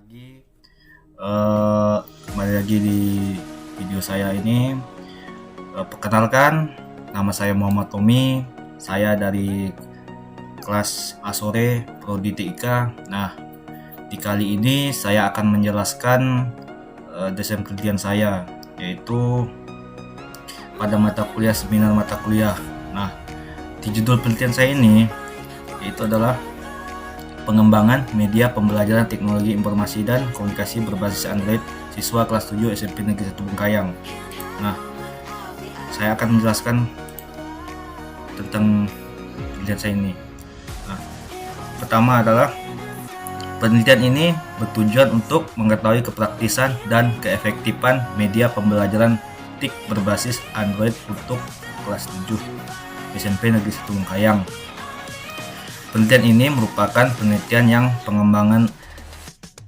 lagi kembali lagi di video saya ini. Perkenalkan, nama saya Muhammad Tommy. Saya dari kelas A sore Prodi TIK. Nah, di kali ini saya akan menjelaskan desain penelitian saya, yaitu pada mata kuliah seminar mata kuliah. Nah, di judul penelitian saya ini yaitu adalah pengembangan media pembelajaran teknologi informasi dan komunikasi berbasis Android siswa kelas 7 SMP Negeri 1 Bengkayang. Nah, saya akan menjelaskan tentang penelitian saya ini. Nah, pertama adalah penelitian ini bertujuan untuk mengetahui kepraktisan dan keefektifan media pembelajaran TIK berbasis Android untuk kelas 7 SMP Negeri 1 Bengkayang. Penelitian ini merupakan penelitian yang pengembangan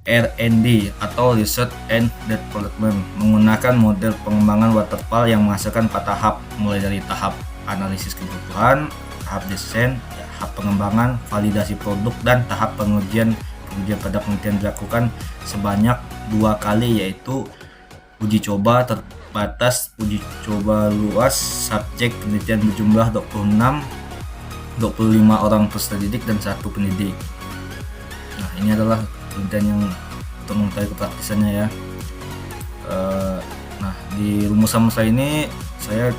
R&D atau Research and Development menggunakan model pengembangan waterfall yang menghasilkan 4 tahap, mulai dari tahap analisis kebutuhan, tahap desain, tahap pengembangan, validasi produk, dan tahap pengujian pada penelitian dilakukan sebanyak 2 kali, yaitu uji coba terbatas, uji coba luas. Subjek penelitian berjumlah 25 orang peserta didik dan 1 pendidik. Nah, ini adalah penelitian yang untuk mengetahui kepraktisannya ya. Nah, di rumusan saya ini saya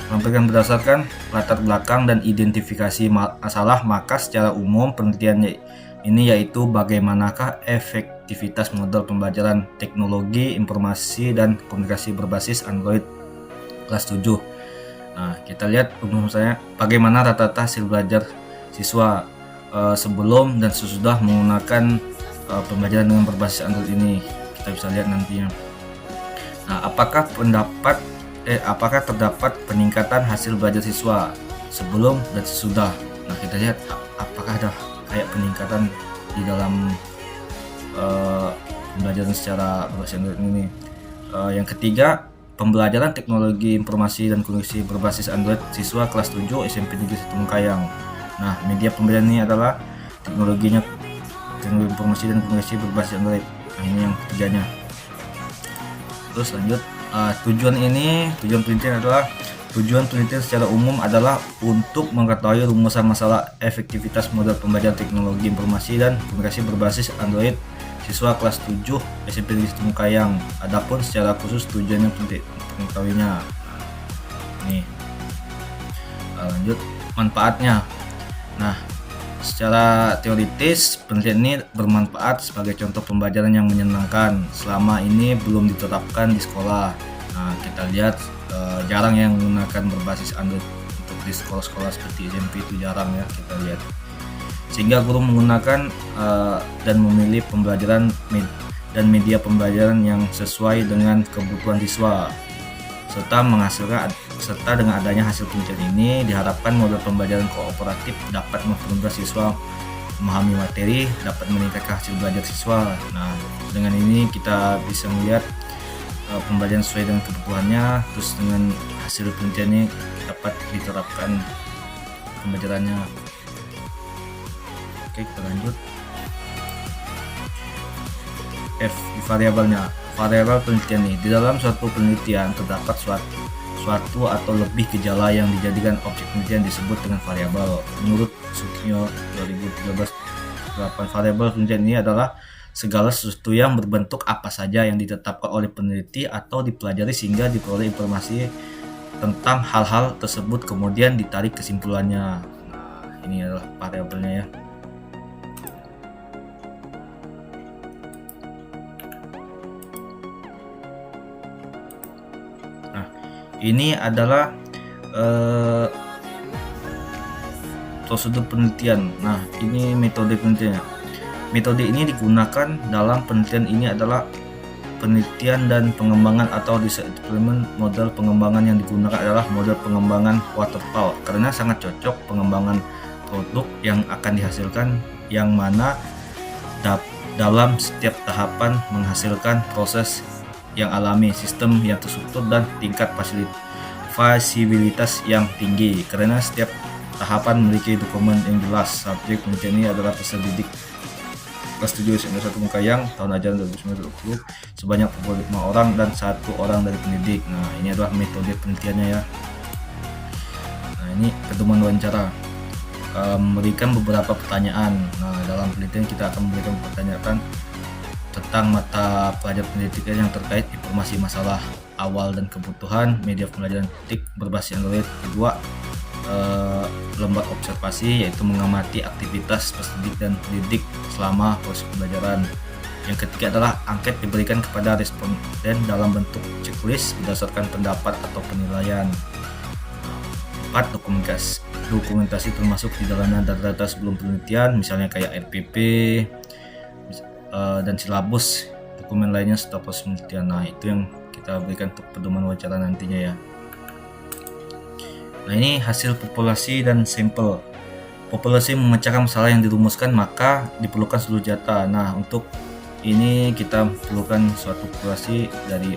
sampaikan berdasarkan latar belakang dan identifikasi masalah. Maka secara umum penelitian ini yaitu bagaimanakah efektivitas model pembelajaran teknologi informasi dan komunikasi berbasis Android kelas 7. Nah, kita lihat umum saya bagaimana rata-rata hasil belajar siswa sebelum dan sesudah menggunakan pembelajaran dengan berbasis Android ini. Kita bisa lihat nantinya. Nah, apakah terdapat peningkatan hasil belajar siswa sebelum dan sesudah? Nah, kita lihat apakah ada kayak peningkatan di dalam pembelajaran secara berbasis Android ini. Yang ketiga, pembelajaran teknologi informasi dan komunikasi berbasis Android siswa kelas 7 SMP Negeri 1 Bengkayang. Nah, media pembelajaran ini adalah teknologi informasi dan komunikasi berbasis Android. Nah, ini yang ketiganya. Terus lanjut, tujuan penelitian secara umum adalah untuk mengetahui rumusan masalah efektivitas model pembelajaran teknologi informasi dan komunikasi berbasis Android siswa kelas 7 SMP Negeri 1 Bengkayang. Adapun secara khusus tujuannya untuk mengetahuinya. Nih, lanjut manfaatnya. Nah, secara teoritis penelitian ini bermanfaat sebagai contoh pembelajaran yang menyenangkan selama ini belum diterapkan di sekolah. Nah, kita lihat jarang yang menggunakan berbasis Android untuk di sekolah-sekolah seperti SMP, itu jarang ya kita lihat. Sehingga guru menggunakan dan memilih pembelajaran dan media pembelajaran yang sesuai dengan kebutuhan siswa, serta dengan adanya hasil penelitian ini diharapkan model pembelajaran kooperatif dapat mempermudah siswa memahami materi, dapat meningkatkan hasil belajar siswa. Nah, dengan ini kita bisa melihat pembelajaran sesuai dengan kebutuhannya, terus dengan hasil penelitian ini dapat diterapkan pembelajarannya. Oke, kita lanjut. F di variabelnya. Variabel penelitian ini, di dalam suatu penelitian terdapat suatu atau lebih gejala yang dijadikan objek penelitian disebut dengan variabel. Menurut Sukio 2013, variabel penelitian ini adalah segala sesuatu yang berbentuk apa saja yang ditetapkan oleh peneliti atau dipelajari sehingga diperoleh informasi tentang hal-hal tersebut kemudian ditarik kesimpulannya. Nah, ini adalah variabelnya ya. Ini adalah prosedur penelitian. Nah, ini metode penelitiannya. Metode ini digunakan dalam penelitian ini adalah penelitian dan pengembangan atau research development. Model pengembangan yang digunakan adalah model pengembangan waterfall karena sangat cocok pengembangan produk yang akan dihasilkan, yang mana dalam setiap tahapan menghasilkan proses yang alami, sistem yang terstruktur, dan tingkat fasilitas yang tinggi. Karena setiap tahapan memiliki dokumen yang jelas. Subjek penelitian ini adalah peserta didik. kelas 7 SMP 1 Mekayang tahun ajaran 2019-2020 sebanyak 45 orang dan 1 orang dari pendidik. Nah, ini adalah metode penelitiannya ya. Nah, ini pedoman wawancara. Memberikan beberapa pertanyaan. Nah, dalam penelitian kita akan memberikan pertanyaan tentang mata pelajaran pendidikan yang terkait informasi masalah awal dan kebutuhan media pembelajaran TIK berbasis Android. Kedua, lembar observasi, yaitu mengamati aktivitas peserta dan pendidik selama proses pembelajaran. Yang ketiga adalah angket diberikan kepada responden dalam bentuk checklist berdasarkan pendapat atau penilaian. 4. Dokumentasi termasuk di dalamnya data-data sebelum penelitian, misalnya kayak RPP dan silabus, dokumen lainnya setelah proses penelitian. Nah, itu yang kita berikan untuk pedoman wawancara nantinya ya. Nah, ini hasil populasi dan sampel. Populasi memecahkan masalah yang dirumuskan, maka diperlukan seluruh data. Nah, untuk ini kita perlukan suatu populasi dari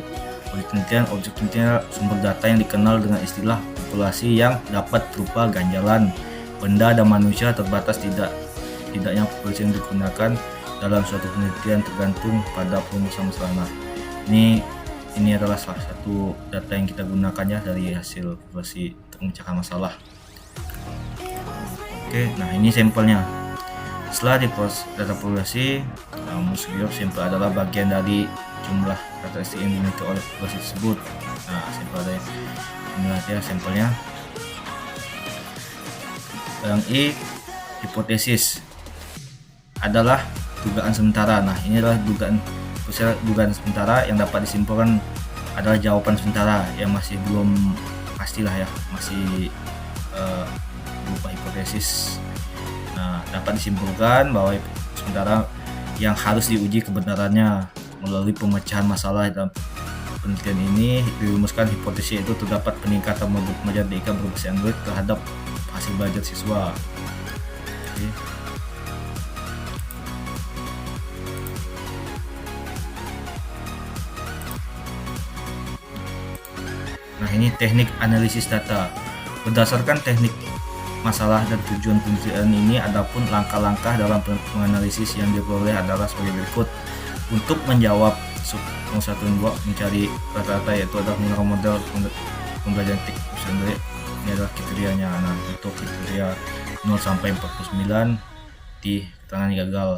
objek penelitian. Objek penelitian sumber data yang dikenal dengan istilah populasi yang dapat berupa ganjalan, benda dan manusia terbatas tidaknya populasi yang digunakan dalam suatu penelitian tergantung pada perumusan masalah. Nah, ini adalah salah satu data yang kita gunakan ya dari hasil populasi untuk memecahkan masalah. Oke, nah ini sampelnya. Setelah diproses data populasi, sampel adalah bagian dari jumlah karakteristik yang dimiliki oleh populasi tersebut. Nah, sampel ada inilah ya sampelnya. Yang I, hipotesis adalah dugaan sementara. Nah, ini adalah dugaan sementara yang dapat disimpulkan adalah jawaban sementara yang masih belum pastilah ya, masih berupa hipotesis. Nah, dapat disimpulkan bahwa sementara yang harus diuji kebenarannya melalui pemecahan masalah dalam penelitian ini dirumuskan hipotesis itu terdapat peningkatan modul pembelajaran TIK berbasis Android terhadap hasil belajar siswa. Oke. Nah, ini teknik analisis data. Berdasarkan teknik masalah dan tujuan penelitian ini, adapun langkah-langkah dalam menganalisis yang diperoleh adalah sebagai berikut. Untuk menjawab sub 1 dan 2 mencari rata-rata, yaitu adalah menggunakan model pembelajaran TIK sendiri. Ini adalah kriterianya. Nah, untuk kriteria 0 sampai 49 di keterangan gagal,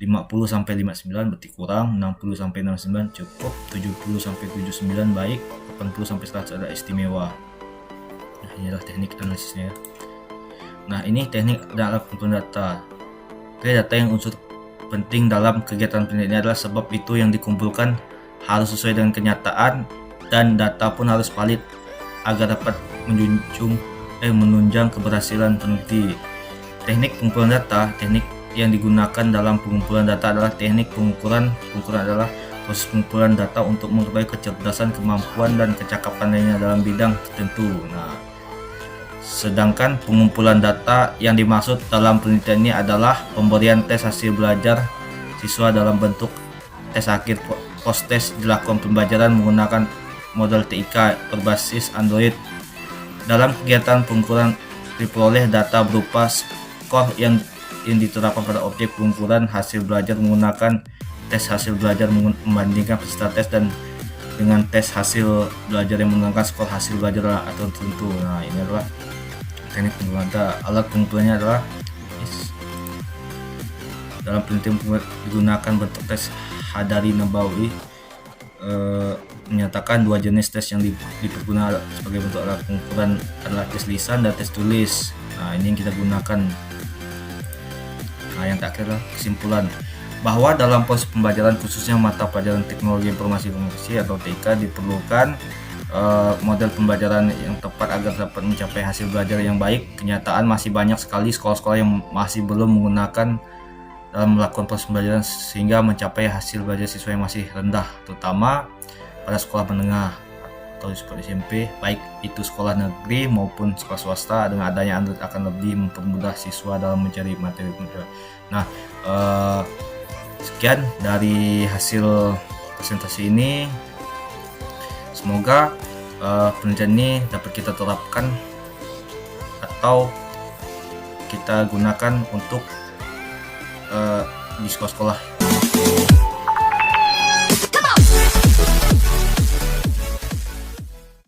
50 sampai 59 berarti kurang, 60 sampai 69 cukup, 70 sampai 79 baik, 80 sampai 100 ada istimewa. Nah, ini adalah teknik analisisnya. Nah, ini teknik dalam pengumpulan data. Oke, data yang unsur penting dalam kegiatan penelitian adalah sebab itu yang dikumpulkan harus sesuai dengan kenyataan dan data pun harus valid agar dapat menunjang keberhasilan peneliti. Teknik pengumpulan data, teknik yang digunakan dalam pengumpulan data adalah teknik pengukuran. Pengukuran adalah proses pengumpulan data untuk mengetahui kecerdasan, kemampuan, dan kecakapan lainnya dalam bidang tertentu. Nah, sedangkan pengumpulan data yang dimaksud dalam penelitian ini adalah pemberian tes hasil belajar siswa dalam bentuk tes akhir post-tes dilakukan pembelajaran menggunakan model TIK berbasis Android. Dalam kegiatan pengukuran diperoleh data berupa skor yang diterapkan pada objek pengukuran hasil belajar menggunakan tes hasil belajar membandingkan peserta tes dan dengan tes hasil belajar yang menggunakan skor hasil belajar atau tertentu. Nah, ini adalah teknik pengumpulan data. Alat pengumpulannya adalah dalam penelitian digunakan bentuk tes Hadari Nabawi, menyatakan dua jenis tes yang dipergunakan sebagai bentuk alat pengukuran adalah tes lisan dan tes tulis. Nah, ini yang kita gunakan. Nah, yang terakhir adalah kesimpulan bahwa dalam proses pembelajaran khususnya mata pelajaran teknologi informasi komunikasi atau TIK diperlukan model pembelajaran yang tepat agar dapat mencapai hasil belajar yang baik. Kenyataan masih banyak sekali sekolah-sekolah yang masih belum menggunakan dalam melakukan proses pembelajaran sehingga mencapai hasil belajar siswa yang masih rendah, terutama pada sekolah menengah atau sekolah SMP, baik itu sekolah negeri maupun sekolah swasta. Dengan adanya Android akan lebih mempermudah siswa dalam mencari materi pembelajaran. Nah, sekian dari hasil presentasi ini. Semoga penelitian ini dapat kita terapkan atau kita gunakan untuk di sekolah-sekolah